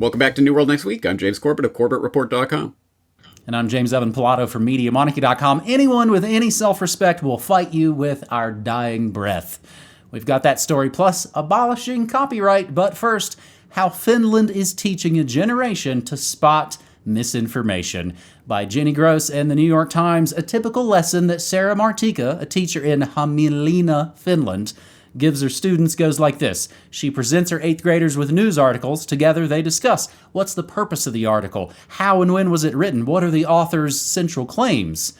Welcome back to New World Next Week. I'm James Corbett of CorbettReport.com. And I'm James Evan Pilato from MediaMonarchy.com. Anyone with any self-respect will fight you with our dying breath. We've got that story, plus abolishing copyright. But first, how Finland is teaching a generation to spot misinformation. By Jenny Gross and the New York Times, a typical lesson that Sarah Martika, a teacher in Hämeenlinna, Finland, gives her students goes like this. She presents her 8th graders with news articles. Together they discuss what's the purpose of the article, how and when was it written, what are the author's central claims.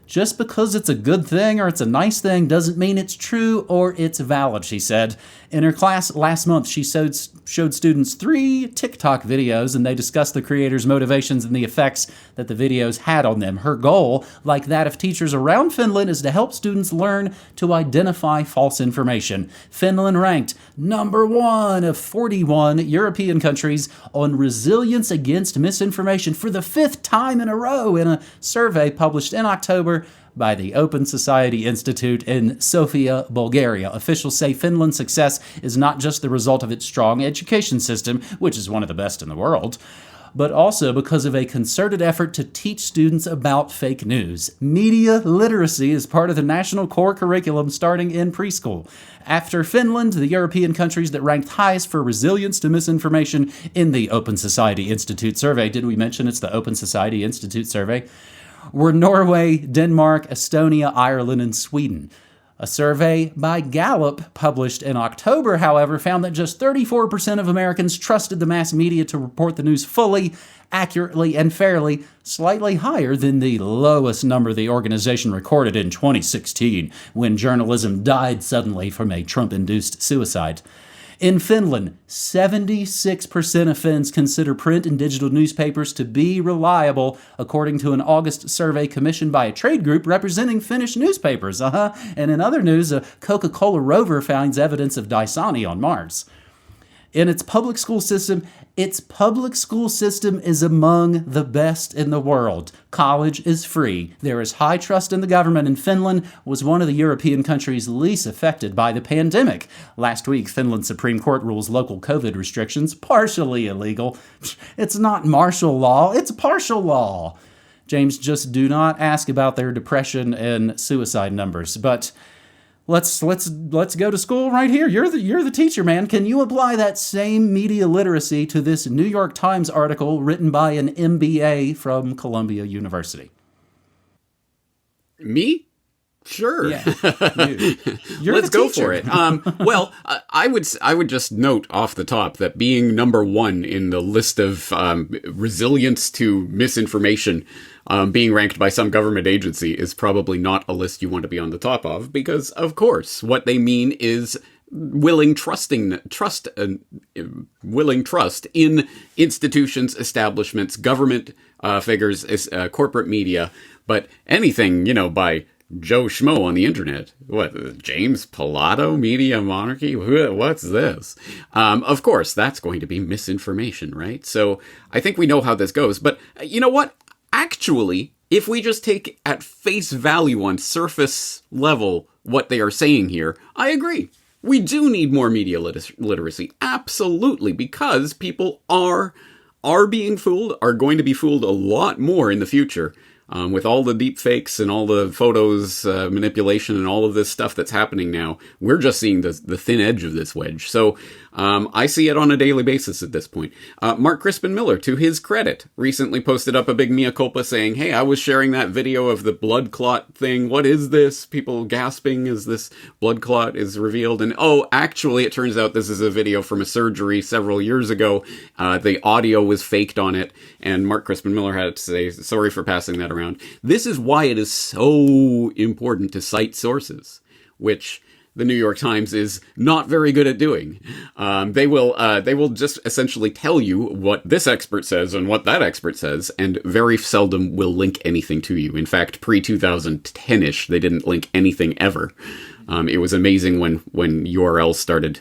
Just because it's a good thing or it's a nice thing doesn't mean it's true or it's valid, she said. In her class last month, she showed students 3 TikTok videos, and they discussed the creators' motivations and the effects that the videos had on them. Her goal, like that of teachers around Finland, is to help students learn to identify false information. Finland ranked number 1 of 41 European countries on resilience against misinformation for the 5th time in a row in a survey published in October by the Open Society Institute in Sofia, Bulgaria. Officials say Finland's success is not just the result of its strong education system, which is one of the best in the world, but also because of a concerted effort to teach students about fake news. Media literacy is part of the national core curriculum starting in preschool. After Finland, the European countries that ranked highest for resilience to misinformation in the Open Society Institute survey, did we mention it's the Open Society Institute survey, were Norway, Denmark, Estonia, Ireland, and Sweden. A survey by Gallup published in October, however, found that just 34% of Americans trusted the mass media to report the news fully, accurately, and fairly, slightly higher than the lowest number the organization recorded in 2016, when journalism died suddenly from a Trump-induced suicide. In Finland, 76% of Finns consider print and digital newspapers to be reliable, according to an August survey commissioned by a trade group representing Finnish newspapers. And in other news, a Coca-Cola rover finds evidence of Dysoni on Mars. In its public school system is among the best in the world. College is free. There is high trust in the government, and Finland was one of the European countries least affected by the pandemic. Last week, Finland's Supreme Court rules local COVID restrictions partially illegal. It's not martial law, it's partial law. James, just do not ask about their depression and suicide numbers, but Let's go to school right here. You're the teacher, man. Can you apply that same media literacy to this New York Times article written by an MBA from Columbia University? Me? Sure. Yeah. Let's go for it. Well, I would just note off the top that being number 1 in the list of resilience to misinformation, being ranked by some government agency, is probably not a list you want to be on the top of, because, of course, what they mean is willing trust in institutions, establishments, government figures, corporate media, but anything, by Joe Schmo on the internet. What, James Pilato, Media Monarchy? What's this? Of course, that's going to be misinformation, right? So I think we know how this goes. But you know what? Actually, if we just take at face value on surface level what they are saying here, I agree. We do need more media literacy. Absolutely, because people are being fooled, are going to be fooled a lot more in the future. With all the deep fakes and all the photos manipulation and all of this stuff that's happening now, we're just seeing the thin edge of this wedge. So I see it on a daily basis at this point. Mark Crispin Miller, to his credit, recently posted up a big mea culpa saying, hey, I was sharing that video of the blood clot thing. What is this? People gasping as this blood clot is revealed. And actually, it turns out this is a video from a surgery several years ago. The audio was faked on it. And Mark Crispin Miller had to say, sorry for passing that around. This is why it is so important to cite sources, which the New York Times is not very good at doing. They will just essentially tell you what this expert says and what that expert says, and very seldom will link anything to you. In fact, pre-2010-ish, they didn't link anything ever. It was amazing when URLs started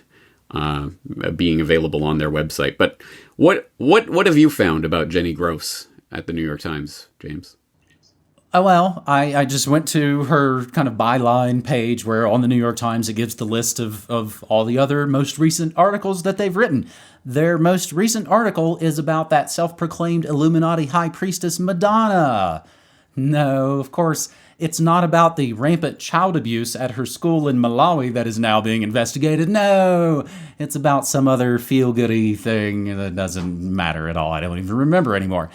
being available on their website. But what have you found about Jenny Gross at the New York Times, James? Oh, well, I just went to her kind of byline page where on the New York Times it gives the list of all the other most recent articles that they've written. Their most recent article is about that self-proclaimed Illuminati high priestess Madonna. No, of course, it's not about the rampant child abuse at her school in Malawi that is now being investigated. No, it's about some other feel-goody thing that doesn't matter at all. I don't even remember anymore.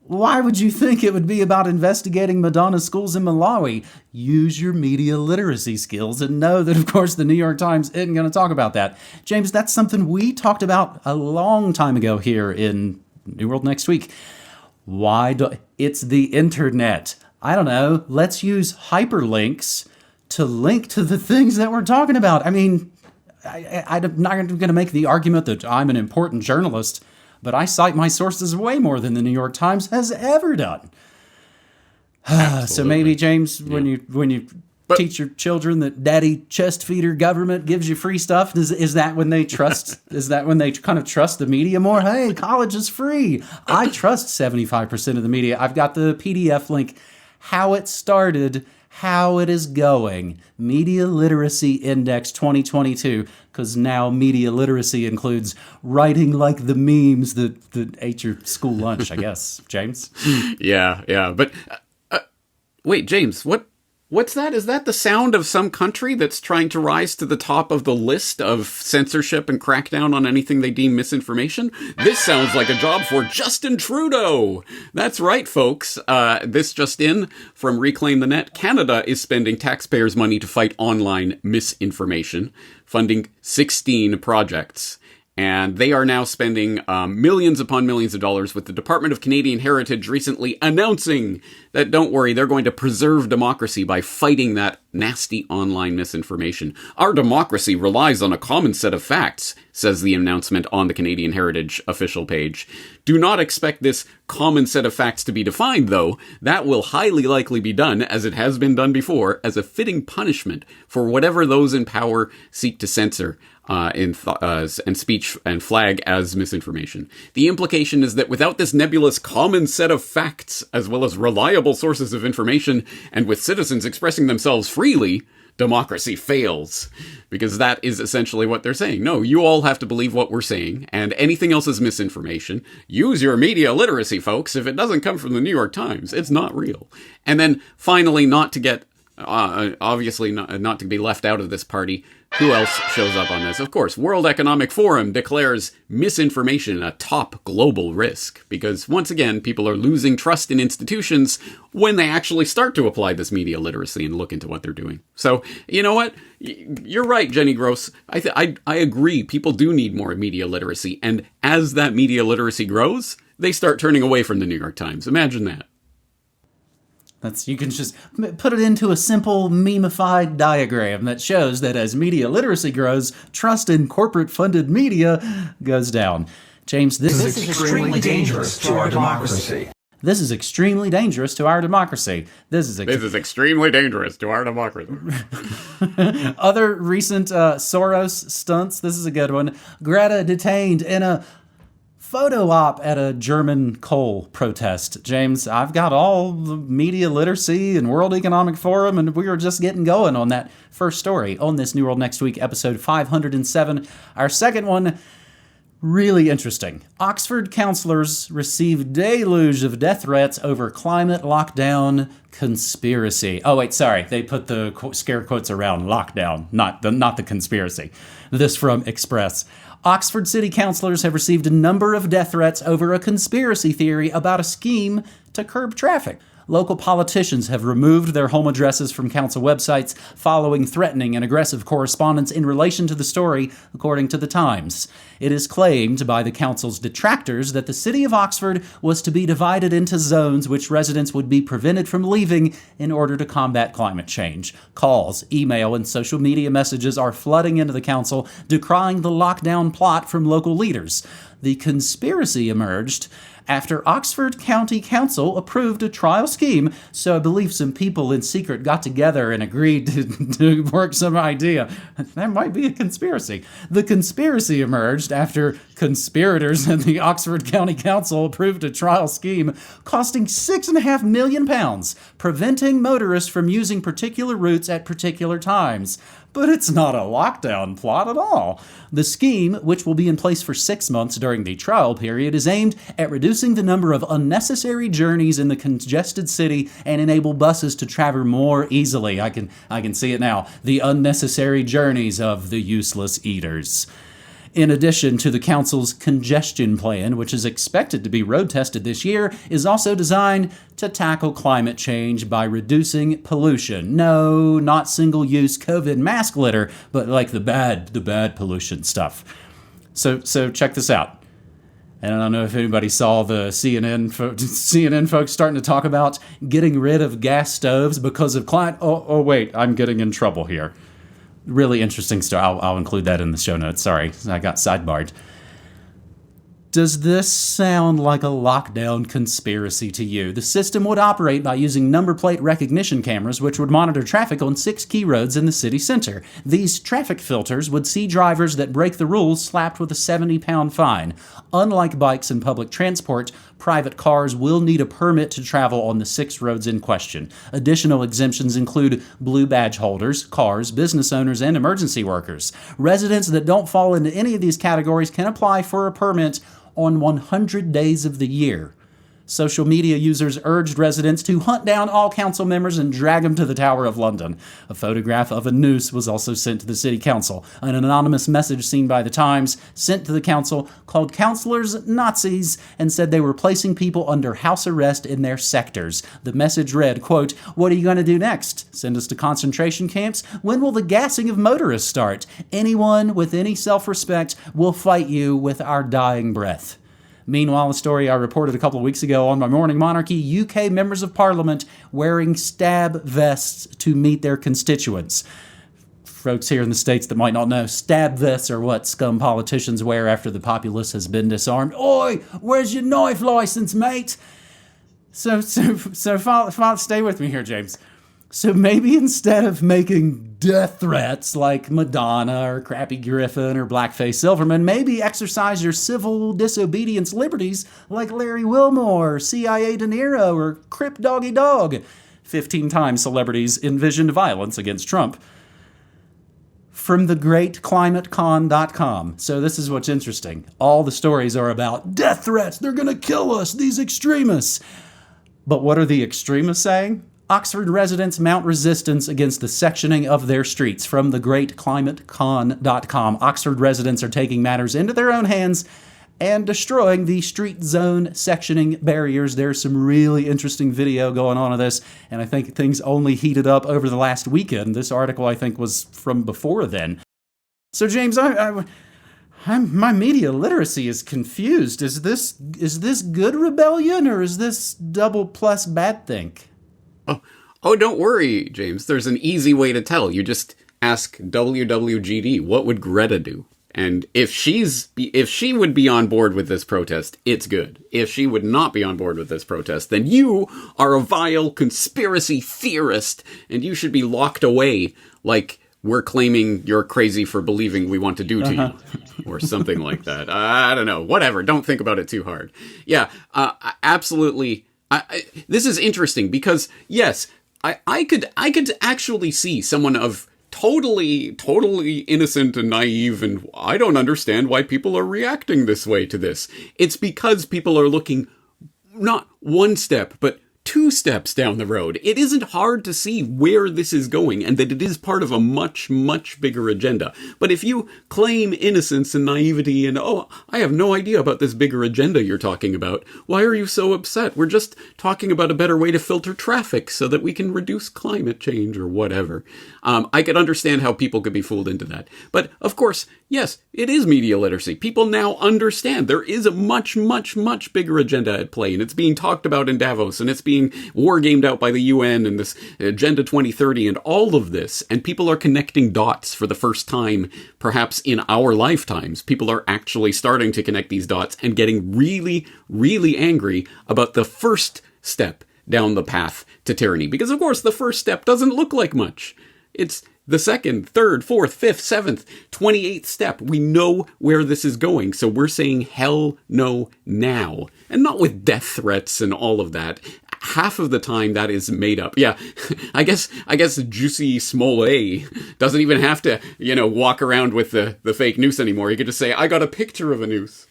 Why would you think it would be about investigating Madonna schools in Malawi? Use your media literacy skills and know that, of course, the New York Times isn't going to talk about that. James, that's something we talked about a long time ago here in New World Next Week. It's the internet. I don't know. Let's use hyperlinks to link to the things that we're talking about. I mean, I'm not going to make the argument that I'm an important journalist, but I cite my sources way more than the New York Times has ever done. So maybe, James, when you teach your children that daddy chest feeder government gives you free stuff, is that when they trust? Is that when they kind of trust the media more? Hey, college is free. I trust 75% of the media. I've got the PDF link. How it started, how it is going. Media Literacy Index 2022, because now media literacy includes writing like the memes that ate your school lunch, I guess, James. Yeah. But wait, James, what's that? Is that the sound of some country that's trying to rise to the top of the list of censorship and crackdown on anything they deem misinformation? This sounds like a job for Justin Trudeau. That's right, folks. This just in from Reclaim the Net. Canada is spending taxpayers' money to fight online misinformation, funding 16 projects. And they are now spending millions upon millions of dollars, with the Department of Canadian Heritage recently announcing that, don't worry, they're going to preserve democracy by fighting that nasty online misinformation. Our democracy relies on a common set of facts, says the announcement on the Canadian Heritage official page. Do not expect this common set of facts to be defined, though. That will highly likely be done, as it has been done before, as a fitting punishment for whatever those in power seek to censor and speech and flag as misinformation. The implication is that without this nebulous common set of facts, as well as reliable sources of information, and with citizens expressing themselves freely, democracy fails. Because that is essentially what they're saying. No, you all have to believe what we're saying, and anything else is misinformation. Use your media literacy, folks. If it doesn't come from the New York Times, it's not real. And then finally, not to get obviously not to be left out of this party, who else shows up on this? Of course, World Economic Forum declares misinformation a top global risk, because once again, people are losing trust in institutions when they actually start to apply this media literacy and look into what they're doing. So, you know what? You're right, Jenny Gross. I agree. People do need more media literacy, and as that media literacy grows, they start turning away from the New York Times. Imagine that. You can just put it into a simple memeified diagram that shows that as media literacy grows, trust in corporate-funded media goes down. James, this is extremely dangerous to our democracy. This is extremely dangerous to our democracy. This is extremely dangerous to our democracy. Other recent Soros stunts. This is a good one. Greta detained in a photo op at a German coal protest. James, I've got all the media literacy and World Economic Forum, and we were just getting going on that first story on this New World Next Week, episode 507. Our second one, really interesting. Oxford counselors receive deluge of death threats over climate lockdown conspiracy. Oh, wait, sorry. They put the scare quotes around lockdown, not the conspiracy. This from Express. Oxford City councillors have received a number of death threats over a conspiracy theory about a scheme to curb traffic. Local politicians have removed their home addresses from council websites following threatening and aggressive correspondence in relation to the story, according to The Times. It is claimed by the council's detractors that the city of Oxford was to be divided into zones which residents would be prevented from leaving in order to combat climate change. Calls, email, and social media messages are flooding into the council, decrying the lockdown plot from local leaders. The conspiracy emerged after Oxford County Council approved a trial scheme, so I believe some people in secret got together and agreed to work some idea. That might be a conspiracy. The conspiracy emerged after Conspirators in the Oxford County Council approved a trial scheme costing £6.5 million, preventing motorists from using particular routes at particular times. But it's not a lockdown plot at all. The scheme, which will be in place for 6 months during the trial period, is aimed at reducing the number of unnecessary journeys in the congested city and enable buses to travel more easily. I can see it now. The unnecessary journeys of the useless eaters. In addition to the council's congestion plan, which is expected to be road tested this year, is also designed to tackle climate change by reducing pollution. No, not single-use COVID mask litter, but like the bad pollution stuff. So check this out. And I don't know if anybody saw the CNN folks starting to talk about getting rid of gas stoves because of climate. Oh wait, I'm getting in trouble here. Really interesting story. I'll include that in the show notes. Sorry, I got sidebarred. Does this sound like a lockdown conspiracy to you? The system would operate by using number plate recognition cameras, which would monitor traffic on 6 key roads in the city center. These traffic filters would see drivers that break the rules slapped with a £70 fine. Unlike bikes and public transport, private cars will need a permit to travel on the 6 roads in question. Additional exemptions include blue badge holders, cars, business owners, and emergency workers. Residents that don't fall into any of these categories can apply for a permit on 100 days of the year. Social media users urged residents to hunt down all council members and drag them to the Tower of London. A photograph of a noose was also sent to the city council. An anonymous message seen by the Times sent to the council called councillors Nazis and said they were placing people under house arrest in their sectors. The message read, quote, "What are you going to do next? Send us to concentration camps? When will the gassing of motorists start? Anyone with any self-respect will fight you with our dying breath." Meanwhile, a story I reported a couple of weeks ago on my Morning Monarchy, UK members of Parliament wearing stab vests to meet their constituents. Folks here in the States that might not know, stab vests are what scum politicians wear after the populace has been disarmed. Oi, where's your knife license, mate? So stay with me here, James. So maybe instead of making death threats like Madonna or Crappy Griffin or Blackface Silverman, maybe exercise your civil disobedience liberties like Larry Wilmore, CIA De Niro, or Crip Doggy Dog. 15 times celebrities envisioned violence against Trump. From thegreatclimatecon.com. So this is what's interesting. All the stories are about death threats. They're going to kill us, these extremists. But what are the extremists saying? Oxford residents mount resistance against the sectioning of their streets. From thegreatclimatecon.com, Oxford residents are taking matters into their own hands and destroying the street zone sectioning barriers. There's some really interesting video going on of this, and I think things only heated up over the last weekend. This article, I think, was from before then. So, James, my media literacy is confused. Is this good rebellion, or is this double plus bad think? Oh, don't worry, James. There's an easy way to tell. You just ask WWGD, what would Greta do? And if she would be on board with this protest, it's good. If she would not be on board with this protest, then you are a vile conspiracy theorist, and you should be locked away like we're claiming you're crazy for believing we want to do to you, or something like that. I don't know. Whatever. Don't think about it too hard. Yeah, absolutely. This is interesting because, yes, I could actually see someone of totally innocent and naive, and I don't understand why people are reacting this way to this. It's because people are looking not one step, but 2 steps down the road. It isn't hard to see where this is going and that it is part of a much, much bigger agenda. But if you claim innocence and naivety and, oh, I have no idea about this bigger agenda you're talking about, why are you so upset? We're just talking about a better way to filter traffic so that we can reduce climate change or whatever. I could understand how people could be fooled into that. But of course, yes, it is media literacy. People now understand there is a much, much, much bigger agenda at play, and it's being talked about in Davos, and it's being war-gamed out by the UN and this Agenda 2030 and all of this, and people are connecting dots for the first time, perhaps in our lifetimes. People are actually starting to connect these dots and getting really, really angry about the first step down the path to tyranny. Because, of course, the first step doesn't look like much. It's the second, third, fourth, fifth, seventh, 28th step. We know where this is going, so we're saying hell no now. And not with death threats and all of that. Half of the time that is made up. Yeah, I guess Juicy Smollett doesn't even have to, walk around with the fake noose anymore. He could just say, I got a picture of a noose.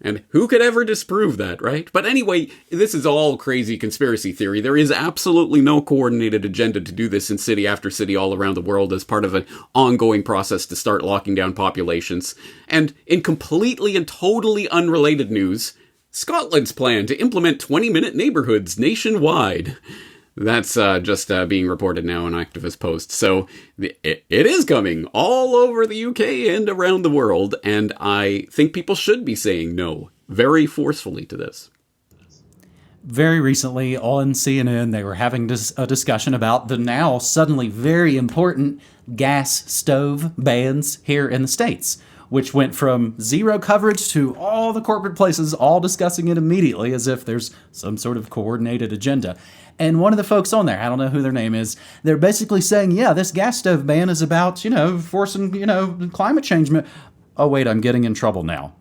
And who could ever disprove that, right? But anyway, this is all crazy conspiracy theory. There is absolutely no coordinated agenda to do this in city after city all around the world as part of an ongoing process to start locking down populations. And in completely and totally unrelated news, Scotland's plan to implement 20-minute neighborhoods nationwide. That's just being reported now in Activist Post. So it is coming all over the UK and around the world, and I think people should be saying no very forcefully to this. Very recently on CNN, they were having a discussion about the now suddenly very important gas stove bans here in the States, which went from zero coverage to all the corporate places all discussing it immediately as if there's some sort of coordinated agenda. And one of the folks on there, I don't know who their name is, they're basically saying, yeah, this gas stove ban is about, forcing, climate change. Oh, wait, I'm getting in trouble now.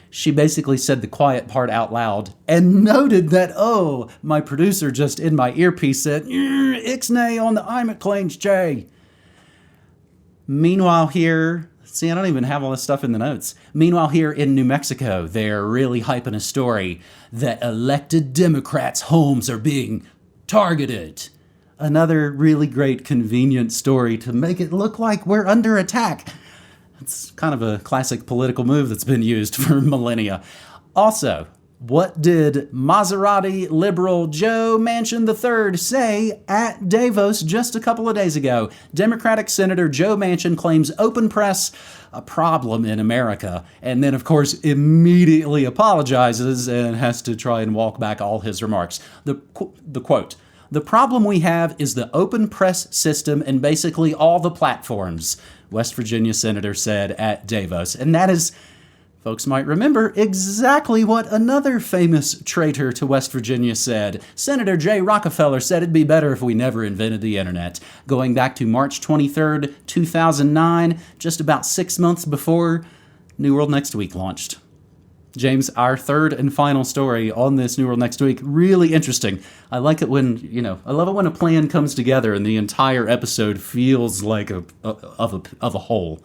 She basically said the quiet part out loud and noted that, oh, my producer just in my earpiece said, ixnay on the climate claims, Jay. Meanwhile here, see, I don't even have all this stuff in the notes. Meanwhile here in New Mexico, they're really hyping a story that elected Democrats' homes are being targeted. Another really great, convenient story to make it look like we're under attack. It's kind of a classic political move that's been used for millennia. Also, what did Maserati liberal Joe Manchin III say at Davos just a couple of days ago? Democratic Senator Joe Manchin claims open press a problem in America, and then, of course, immediately apologizes and has to try and walk back all his remarks. The quote, "The problem we have is the open press system and basically all the platforms," West Virginia Senator said at Davos. And that is, folks might remember, exactly what another famous traitor to West Virginia said. Senator Jay Rockefeller said it'd be better if we never invented the internet. Going back to March 23rd, 2009, just about 6 months before New World Next Week launched. James, our third and final story on this New World Next Week, really interesting. I like it when, I love it when a plan comes together and the entire episode feels like of a whole.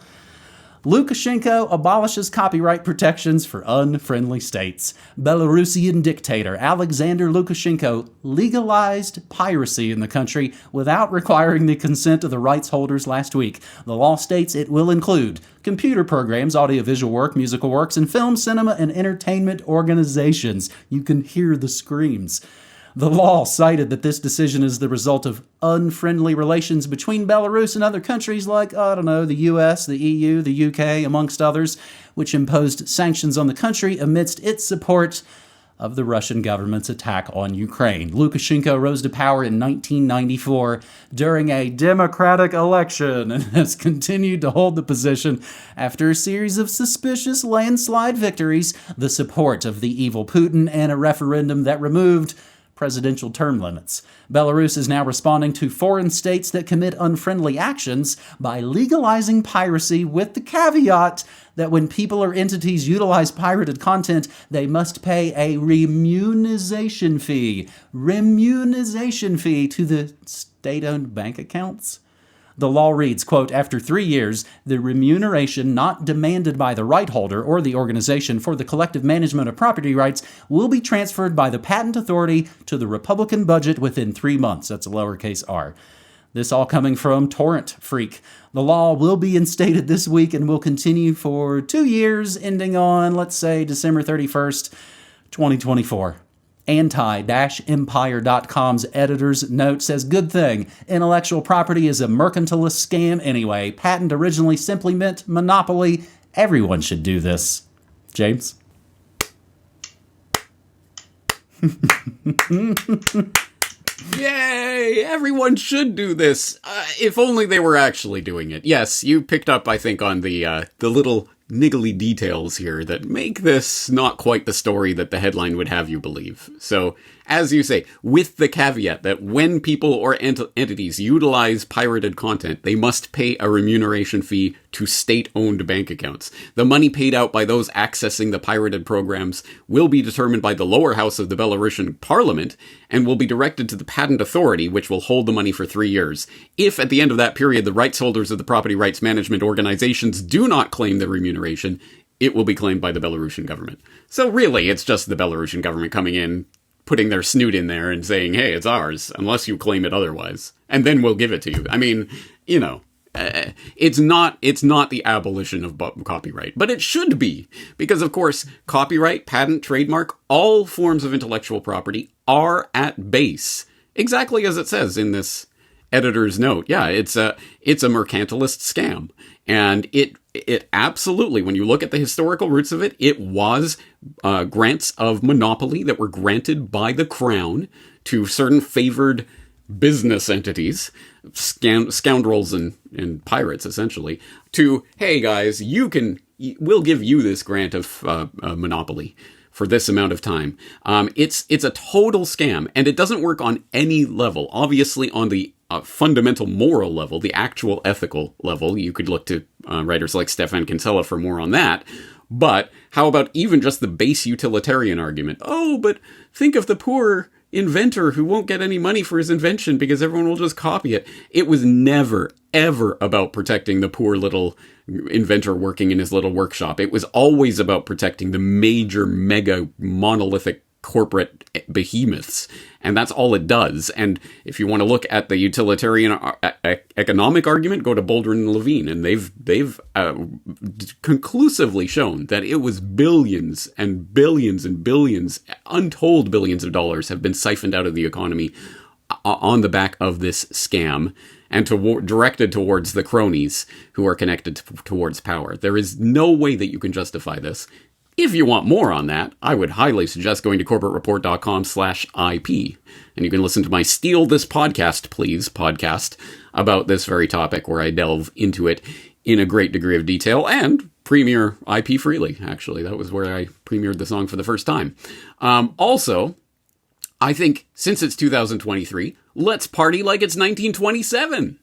Lukashenko abolishes copyright protections for unfriendly states. Belarusian dictator Alexander Lukashenko legalized piracy in the country without requiring the consent of the rights holders last week. The law states it will include computer programs, audiovisual work, musical works, and film, cinema, and entertainment organizations. You can hear the screams. The law cited that this decision is the result of unfriendly relations between Belarus and other countries like, the US, the EU, the UK, amongst others, which imposed sanctions on the country amidst its support of the Russian government's attack on Ukraine. Lukashenko rose to power in 1994 during a democratic election and has continued to hold the position after a series of suspicious landslide victories, the support of the evil Putin, and a referendum that removed presidential term limits. Belarus is now responding to foreign states that commit unfriendly actions by legalizing piracy with the caveat that when people or entities utilize pirated content, they must pay a remunization fee. Remunization fee to the state-owned bank accounts. The law reads, quote, "After 3 years, the remuneration not demanded by the right holder or the organization for the collective management of property rights will be transferred by the patent authority to the Republican budget within 3 months." That's a lowercase r. This all coming from Torrent Freak. The law will be instated this week and will continue for 2 years, ending on, let's say, December 31st, 2024. Anti-Empire.com's editor's note says, "Good thing. Intellectual property is a mercantilist scam anyway. Patent originally simply meant monopoly. Everyone should do this." James? Yay! Everyone should do this. If only they were actually doing it. Yes, you picked up, I think, on the little niggly details here that make this not quite the story that the headline would have you believe. So, as you say, with the caveat that when people or entities utilize pirated content, they must pay a remuneration fee to state-owned bank accounts. The money paid out by those accessing the pirated programs will be determined by the lower house of the Belarusian parliament and will be directed to the patent authority, which will hold the money for 3 years. If at the end of that period the rights holders of the property rights management organizations do not claim the remuneration, it will be claimed by the Belarusian government. So really, it's just the Belarusian government coming in, putting their snoot in there and saying, hey, it's ours, unless you claim it otherwise. And then we'll give it to you. I mean, you know, it's not the abolition of copyright, but it should be. Because, of course, copyright, patent, trademark, all forms of intellectual property are at base, exactly as it says in this editor's note. Yeah, it's a mercantilist scam. And it absolutely, when you look at the historical roots of it, it was grants of monopoly that were granted by the crown to certain favored business entities, scoundrels and pirates, essentially, to, hey guys, we'll give you this grant of monopoly for this amount of time. It's a total scam, and it doesn't work on any level. Obviously, on the fundamental moral level, the actual ethical level, you could look to writers like Stefan Kinsella for more on that. But how about even just the base utilitarian argument? Oh, but think of the poor inventor who won't get any money for his invention because everyone will just copy it. It was never, ever about protecting the poor little inventor working in his little workshop. It was always about protecting the major, mega, monolithic corporate behemoths. And that's all it does. And if you want to look at the utilitarian economic argument, go to Boulder and Levine. And they've conclusively shown that it was billions and billions and billions, untold billions of dollars have been siphoned out of the economy on the back of this scam and directed towards the cronies who are connected towards power. There is no way that you can justify this. If you want more on that, I would highly suggest going to corbettreport.com/IP. And you can listen to my Steal This Podcast, Please podcast about this very topic, where I delve into it in a great degree of detail and premiere IP freely, actually. That was where I premiered the song for the first time. Also, I think since it's 2023, let's party like it's 1927.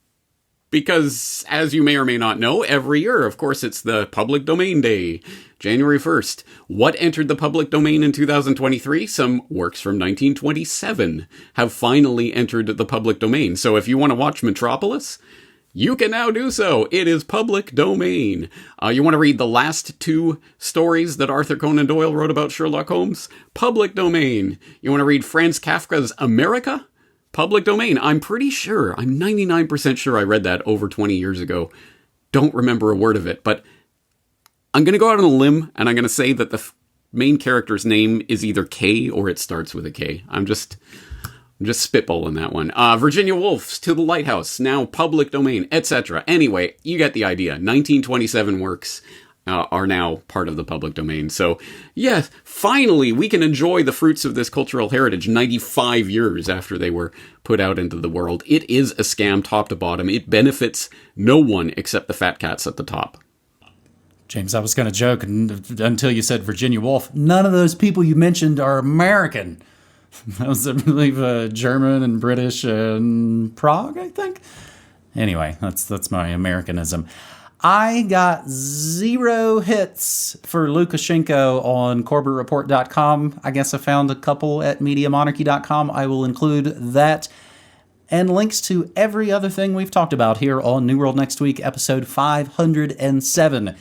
Because, as you may or may not know, every year, of course, it's the Public Domain Day, January 1st. What entered the public domain in 2023? Some works from 1927 have finally entered the public domain. So if you want to watch Metropolis, you can now do so. It is public domain. You want to read the last 2 stories that Arthur Conan Doyle wrote about Sherlock Holmes? Public domain. You want to read Franz Kafka's America? Public domain. I'm pretty sure, I'm 99% sure I read that over 20 years ago. Don't remember a word of it, but I'm going to go out on a limb and I'm going to say that the main character's name is either K or it starts with a K. I'm just spitballing that one. Virginia Woolf's To the Lighthouse, now public domain, etc. Anyway, you get the idea. 1927 works are now part of the public domain. So, yes, finally, we can enjoy the fruits of this cultural heritage 95 years after they were put out into the world. It is a scam top to bottom. It benefits no one except the fat cats at the top. James, I was going to joke until you said Virginia Woolf. None of those people you mentioned are American. That was, I believe, German and British and Prague, I think. Anyway, that's my Americanism. I got 0 hits for Lukashenko on CorbettReport.com. I guess I found a couple at MediaMonarchy.com. I will include that and links to every other thing we've talked about here on New World Next Week, episode 507.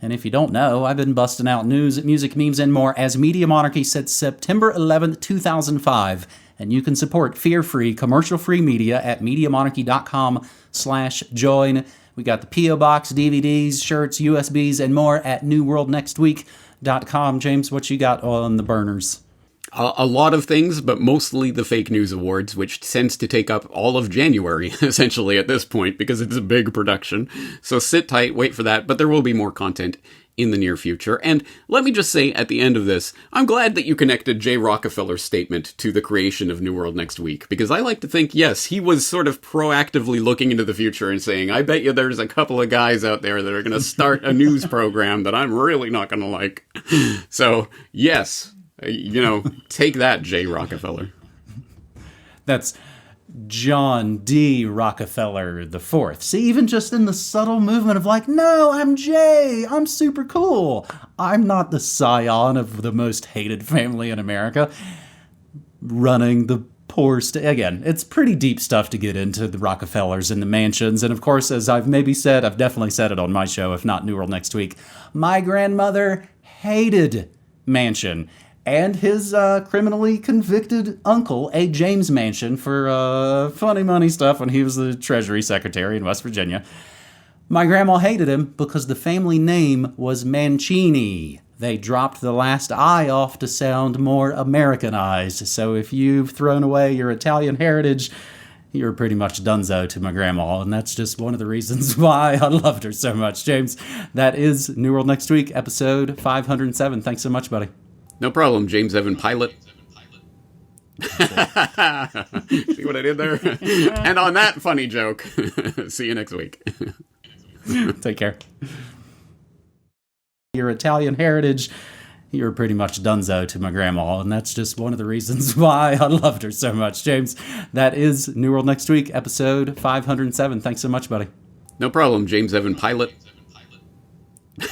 And if you don't know, I've been busting out news, music, memes, and more as Media Monarchy since September 11th, 2005. And you can support fear-free, commercial-free media at MediaMonarchy.com/join. We got the P.O. Box, DVDs, shirts, USBs, and more at NewWorldNextWeek.com. James, what you got on the burners? A lot of things, but mostly the fake news awards, which tends to take up all of January, essentially, at this point, because it's a big production. So sit tight, wait for that, but there will be more content in the near future. And let me just say at the end of this, I'm glad that you connected Jay Rockefeller's statement to the creation of New World Next Week, because I like to think, yes, he was sort of proactively looking into the future and saying, I bet you there's a couple of guys out there that are going to start a news program that I'm really not going to like. So, yes, take that, Jay Rockefeller. That's John D. Rockefeller IV. See, even just in the subtle movement of like, no, I'm Jay, I'm super cool. I'm not the scion of the most hated family in America running the poor state. Again, it's pretty deep stuff to get into the Rockefellers and the mansions. And of course, as I've definitely said it on my show, if not New World Next Week, my grandmother hated Mansion and his criminally convicted uncle, A. James Mansion, for funny money stuff when he was the Treasury Secretary in West Virginia. My grandma hated him because the family name was Mancini. They dropped the last I off to sound more Americanized. So if you've thrown away your Italian heritage, you're pretty much donezo to my grandma. And that's just one of the reasons why I loved her so much. James, that is New World Next Week, episode 507. Thanks so much, buddy. No problem, James Evan Pilot. See what I did there? And on that funny joke, see you next week. Take care. Your Italian heritage, you're pretty much donezo to my grandma, and that's just one of the reasons why I loved her so much. James, that is New World Next Week, episode 507. Thanks so much, buddy. No problem, James Evan Pilot. See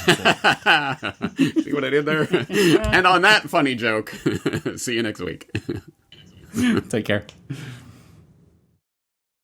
what I did there? And on that funny joke, see you next week. Take care.